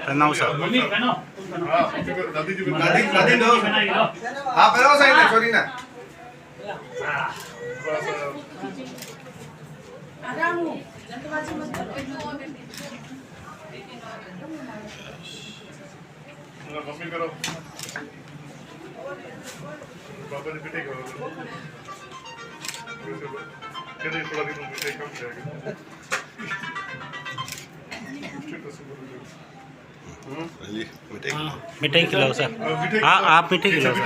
Pranav sir हाँ Pranav side में sorry ना मम्मी करो पापा ने पिटे करो कहते थोड़ा दिन में पिटे कम जाएगा मिठाई खिलाओ सर। हाँ आप मिठाई खिलाओ सर।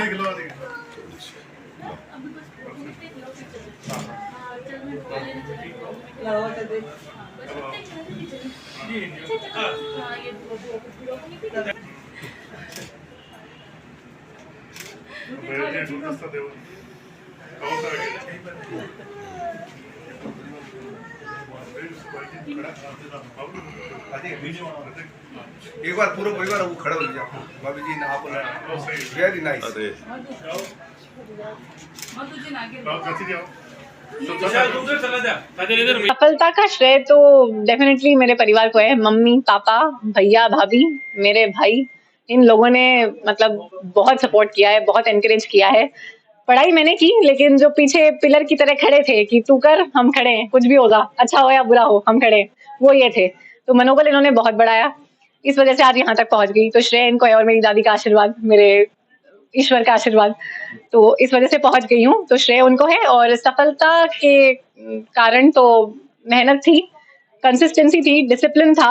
एक बार पूरा परिवार वो खड़ा हो गया भाभी जी आप वेरी नाइस सफलता का श्रेय तो डेफिनेटली मेरे परिवार को है। मम्मी पापा भैया भाभी मेरे भाई इन लोगों ने मतलब बहुत सपोर्ट किया है, बहुत एनकरेज किया है। पढ़ाई मैंने की लेकिन जो पीछे पिलर की तरह खड़े थे कि तू कर हम खड़े हैं, कुछ भी होगा अच्छा हो या बुरा हो हम खड़े हैं, वो ये थे। तो मनोबल इन्होंने बहुत बढ़ाया, इस वजह से आज यहाँ तक पहुंच गई। तो श्रेय इनको है और मेरी दादी का आशीर्वाद, मेरे ईश्वर का आशीर्वाद, तो इस वजह से पहुंच गई हूँ। तो श्रेय उनको है। और सफलता के कारण तो मेहनत थी, कंसिस्टेंसी थी, डिसिप्लिन था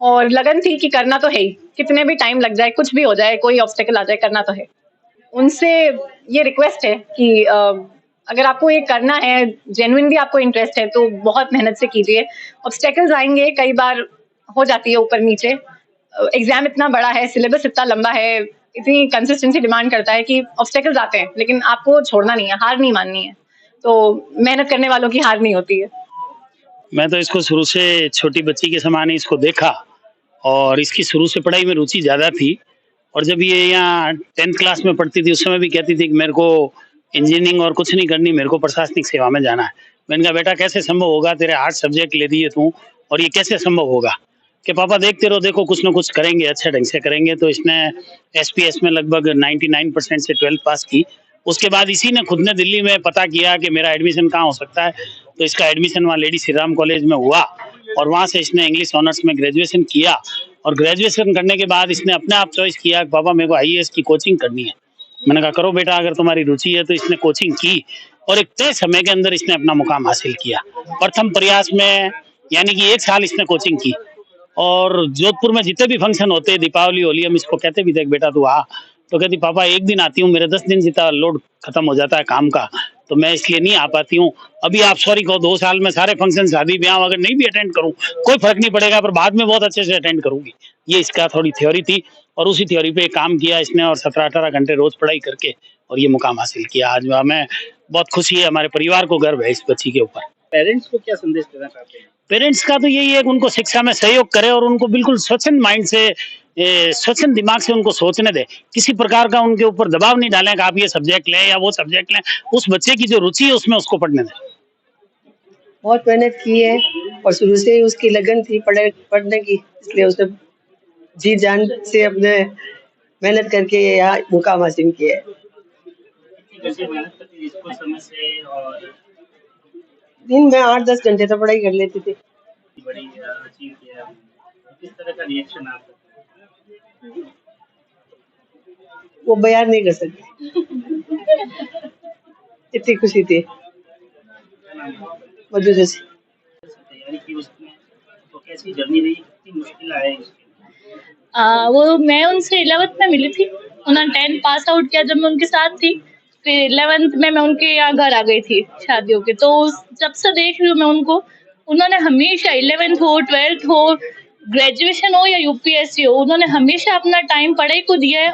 और लगन थी कि करना तो है ही, कितने भी टाइम लग जाए, कुछ भी हो जाए, कोई ऑब्स्टेकल आ जाए, करना तो है। उनसे ये रिक्वेस्ट है कि अगर आपको ये करना है, जेन्युइनली आपको इंटरेस्ट है तो बहुत मेहनत से कीजिए। ऑब्स्टेकल्स आएंगे, कई बार हो जाती है ऊपर नीचे, एग्जाम इतना बड़ा है, सिलेबस इतना लंबा है, इतनी कंसिस्टेंसी डिमांड करता है कि ऑब्स्टेकल्स आते हैं, लेकिन आपको छोड़ना नहीं है, हार नहीं माननी है। तो मेहनत करने वालों की हार नहीं होती है। मैं तो इसको शुरू से छोटी बच्ची के समान ही इसको देखा और इसकी शुरू से पढ़ाई में रुचि ज़्यादा थी। और जब ये यहाँ 10th क्लास में पढ़ती थी उस समय भी कहती थी कि मेरे को इंजीनियरिंग और कुछ नहीं करनी, मेरे को प्रशासनिक सेवा में जाना है। मैंने कहा बेटा कैसे संभव होगा, तेरे 8 सब्जेक्ट ले दिए तू और ये कैसे संभव होगा? कि पापा देखते रहो, देखो कुछ ना कुछ करेंगे, अच्छे ढंग से करेंगे। तो इसने SPS में लगभग 99% से 12th पास की। उसके बाद इसी ने खुद ने दिल्ली में पता किया कि मेरा एडमिशन कहाँ हो सकता है, तो इसका एडमिशन वहाँ लेडी श्री राम कॉलेज में हुआ और वहाँ से इसने इंग्लिश ऑनर्स में ग्रेजुएशन किया। और ग्रेजुएशन करने के बाद इसने अपने आप चॉइस किया कि पापा मेरे को IAS की कोचिंग करनी है। मैंने कहा करो बेटा अगर तुम्हारी रुचि है। तो इसने कोचिंग की और एक तय समय के अंदर इसने अपना मुकाम हासिल किया। प्रथम प्रयास में यानी कि 1 साल इसने कोचिंग की। और जोधपुर में जितने भी फंक्शन होते, दीपावली होली, हम इसको कहते भी थे बेटा तू आ, तो कहती पापा 1 दिन आती हूँ, मेरे 10 दिन जितना लोड खत्म हो जाता है काम का, तो मैं इसलिए नहीं आ पाती हूँ। अभी आप सॉरी कहो 2 साल में सारे फंक्शन शादी ब्याह अगर नहीं भी अटेंड करूँ कोई फर्क नहीं पड़ेगा, पर बाद में बहुत अच्छे से अटेंड करूंगी। ये इसका थोड़ी थ्योरी थी और उसी थ्योरी पे काम किया इसने और 17-18 घंटे रोज पढ़ाई करके और ये मुकाम हासिल किया। आज हमें बहुत खुशी है, हमारे परिवार को गर्व है इस बच्ची के ऊपर। पेरेंट्स को क्या संदेश देना चाहते हैं? पेरेंट्स का तो यही है कि उनको शिक्षा में सहयोग करें और उनको बिल्कुल स्वच्छंद माइंड से, स्वच्छंद दिमाग से उनको सोचने दें। किसी प्रकार का उनके ऊपर दबाव नहीं डालें कि आप ये सब्जेक्ट लें या वो सब्जेक्ट लें। उस बच्चे की जो रुचि है उसमें उसको पढ़ने दें। बहुत मेहनत की है और शुरू से ही उसकी लगन थी पढ़ने की, इसलिए उसने जी जान से अपने मेहनत करके यहाँ मुकाम हासिल किया है। दिन में 8-10 घंटे तो पढ़ाई कर लेती थी। बड़ी अचीव किया, किस तरह का रिएक्शन आपका? वो बयान नहीं कर सकती इतनी खुशी थी। मधु जैसी तैयारी की उसमें तो कैसी जर्नी रही, कितनी मुश्किल आए उसके? वो मैं उनसे 11th में मिली थी, उन्होंने 10th पास आउट किया जब मैं उनके साथ थी। फिर 11th में मैं उनके यहाँ घर आ गई थी शादियों के। तो जब से देख रही हूँ मैं उनको, उन्होंने हमेशा 11th हो, 12th हो, ग्रेजुएशन हो या यूपीएससी हो, उन्होंने हमेशा अपना टाइम पढ़ाई को दिया है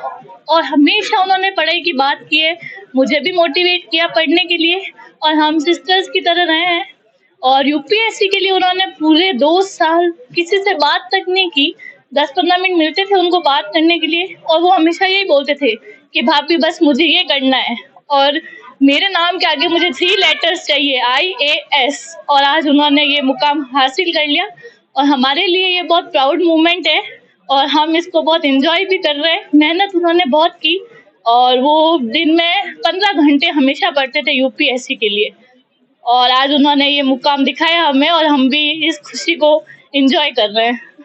और हमेशा उन्होंने पढ़ाई की बात की है। मुझे भी मोटिवेट किया पढ़ने के लिए और हम सिस्टर्स की तरह रहे हैं। और यूपीएससी के लिए उन्होंने पूरे 2 साल किसी से बात तक नहीं की। 10-15 मिनट मिलते थे उनको बात करने के लिए और वो हमेशा यही बोलते थे कि भाभी बस मुझे ये करना है। और मेरे नाम के आगे मुझे 3 लेटर्स चाहिए, IAS, और आज उन्होंने ये मुकाम हासिल कर लिया और हमारे लिए ये बहुत प्राउड मोमेंट है और हम इसको बहुत एंजॉय भी कर रहे हैं। मेहनत उन्होंने बहुत की और वो दिन में 15 घंटे हमेशा पढ़ते थे यूपीएससी के लिए और आज उन्होंने ये मुकाम दिखाया हमें और हम भी इस खुशी को एंजॉय कर रहे हैं।